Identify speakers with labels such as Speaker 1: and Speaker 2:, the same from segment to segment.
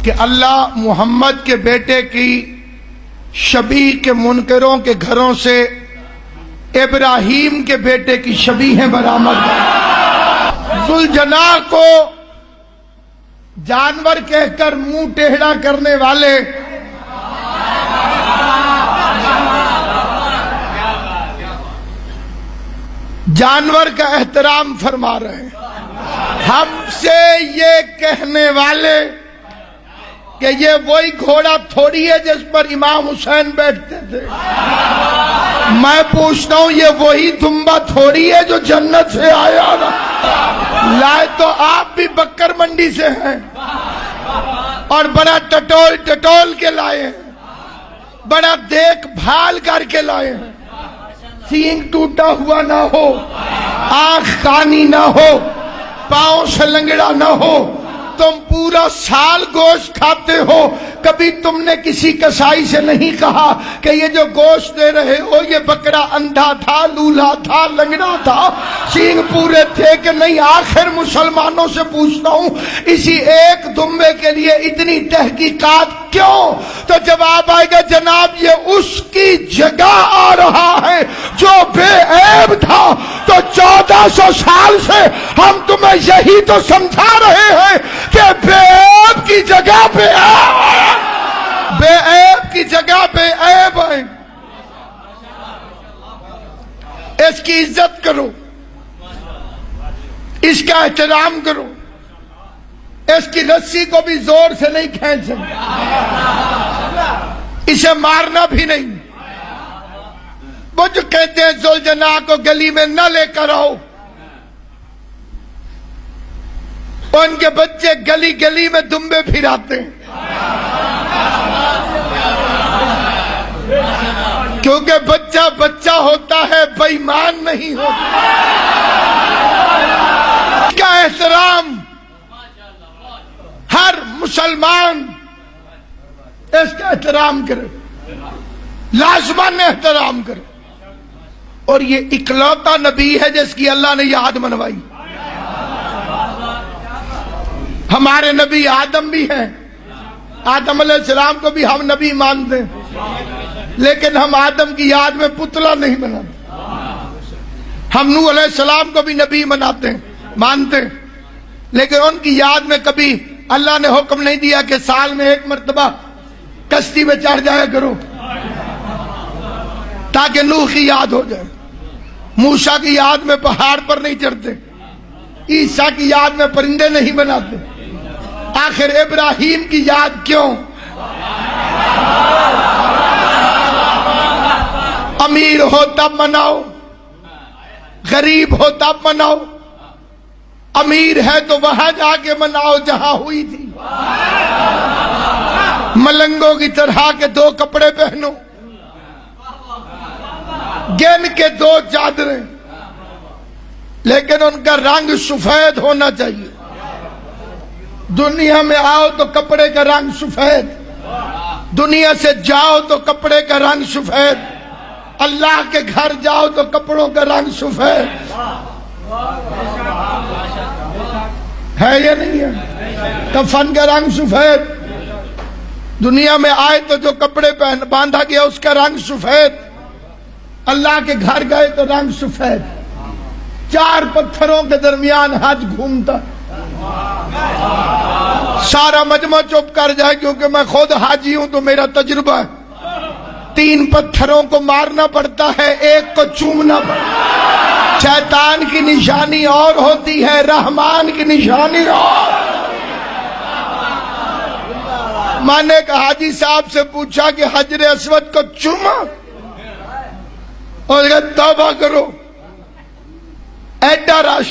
Speaker 1: کہ اللہ محمد کے بیٹے کی شبیہ کے منکروں کے گھروں سے ابراہیم کے بیٹے کی شبیہیں برآمد کریں۔ ذوالجناح کو جانور کہہ کر منہ ٹیڑھا کرنے والے جانور کا احترام فرما رہے ہیں، ہم سے یہ کہنے والے کہ یہ وہی گھوڑا تھوڑی ہے جس پر امام حسین بیٹھتے تھے۔ میں پوچھتا ہوں یہ وہی دمبا تھوڑی ہے جو جنت سے آیا نا؟ لائے تو آپ بھی بکر منڈی سے ہیں اور بڑا ٹٹول ٹٹول کے لائے ہیں، بڑا دیکھ بھال کر کے لائے ہیں، سینگ ٹوٹا ہوا نہ ہو، آنکھ کانی نہ ہو، پاؤں سے لنگڑا نہ ہو، تم پورا سال گوشت کھاتے ہو، کبھی تم نے کسی کسائی سے نہیں کہا کہ یہ جو گوشت دے رہے ہو یہ بکرا اندھا تھا، لولا تھا، لنگڑا تھا، سینگ پورے تھے کہ نہیں؟ آخر مسلمانوں سے پوچھتا ہوں اسی ایک دمبے کے لیے اتنی تحقیقات کیوں؟ تو جواب آئے گا جناب یہ اس کی جگہ آ رہا ہے جو بے عیب تھا۔ تو 1400 سال سے ہم تمہیں یہی تو سمجھا رہے ہیں کہ بے عیب کی جگہ بے عیب ہے، بے عیب کی جگہ بے عیب ہے۔ اس کی عزت کرو، اس کا احترام کرو، اس کی رسی کو بھی زور سے نہیں کھینچ سکتے، اسے مارنا بھی نہیں۔ وہ جو کہتے ہیں ذوالجناح کو گلی میں نہ لے کر آؤ، ان کے بچے گلی گلی میں دمبے پھراتے ہیں، کیونکہ بچہ بچہ ہوتا ہے، بے ایمان نہیں ہوتا۔ اس کا احترام ہر مسلمان اس کا احترام کرے، لازماً احترام کرے۔ اور یہ اکلوتا نبی ہے جس کی اللہ نے یاد منوائی۔ ہمارے نبی آدم بھی ہیں، آدم علیہ السلام کو بھی ہم نبی مانتے ہیں، لیکن ہم آدم کی یاد میں پتلا نہیں بناتے۔ ہم نوح علیہ السلام کو بھی نبی مانتے ہیں، لیکن ان کی یاد میں کبھی اللہ نے حکم نہیں دیا کہ سال میں ایک مرتبہ کشتی میں چڑھ جایا کرو تاکہ نوح کی یاد ہو جائے۔ موسیٰ کی یاد میں پہاڑ پر نہیں چڑھتے، عیسیٰ کی یاد میں پرندے نہیں بناتے، آخر ابراہیم کی یاد کیوں؟ امیر ہو تب مناؤ، غریب ہو تب مناؤ، امیر ہے تو وہاں جا کے مناؤ جہاں ہوئی تھی۔ ملنگوں کی طرح کے 2 کپڑے پہنو، گن کے 2 چادریں، لیکن ان کا رنگ سفید ہونا چاہیے۔ دنیا میں آؤ تو کپڑے کا رنگ سفید، دنیا سے جاؤ تو کپڑے کا رنگ سفید، اللہ کے گھر جاؤ تو کپڑوں کا رنگ سفید ہے یا نہیں ہے؟ کفن کا رنگ سفید، دنیا میں آئے تو جو کپڑے باندھا گیا اس کا رنگ سفید، اللہ کے گھر گئے تو رنگ سفید۔ 4 پتھروں کے درمیان حج گھومتا، سارا مجمع چپ کر جائے کیونکہ میں خود حاجی ہوں تو میرا تجربہ ہے۔ 3 پتھروں کو مارنا پڑتا ہے، 1 کو چومنا پڑتا ہے۔ شیطان کی نشانی اور ہوتی ہے، رحمان کی نشانی اور۔ میں نے ایک حاجی صاحب سے پوچھا کہ حجر اسود کو چوما، اور توبہ کرو، ایڈا رش۔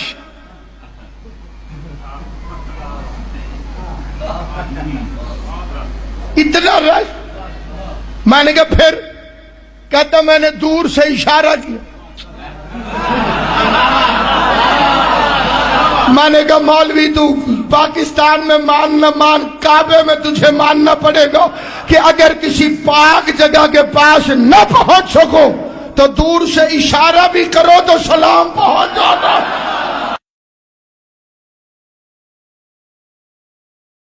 Speaker 1: اتنا رش، میں نے کہا پھر؟ کہتا میں نے دور سے اشارہ کیا۔ میں نے کہا مولوی تو پاکستان میں مان نہ مان، کعبے میں تجھے ماننا پڑے گا کہ اگر کسی پاک جگہ کے پاس نہ پہنچ سکو تو دور سے اشارہ بھی کرو تو سلام پہنچ جاتا۔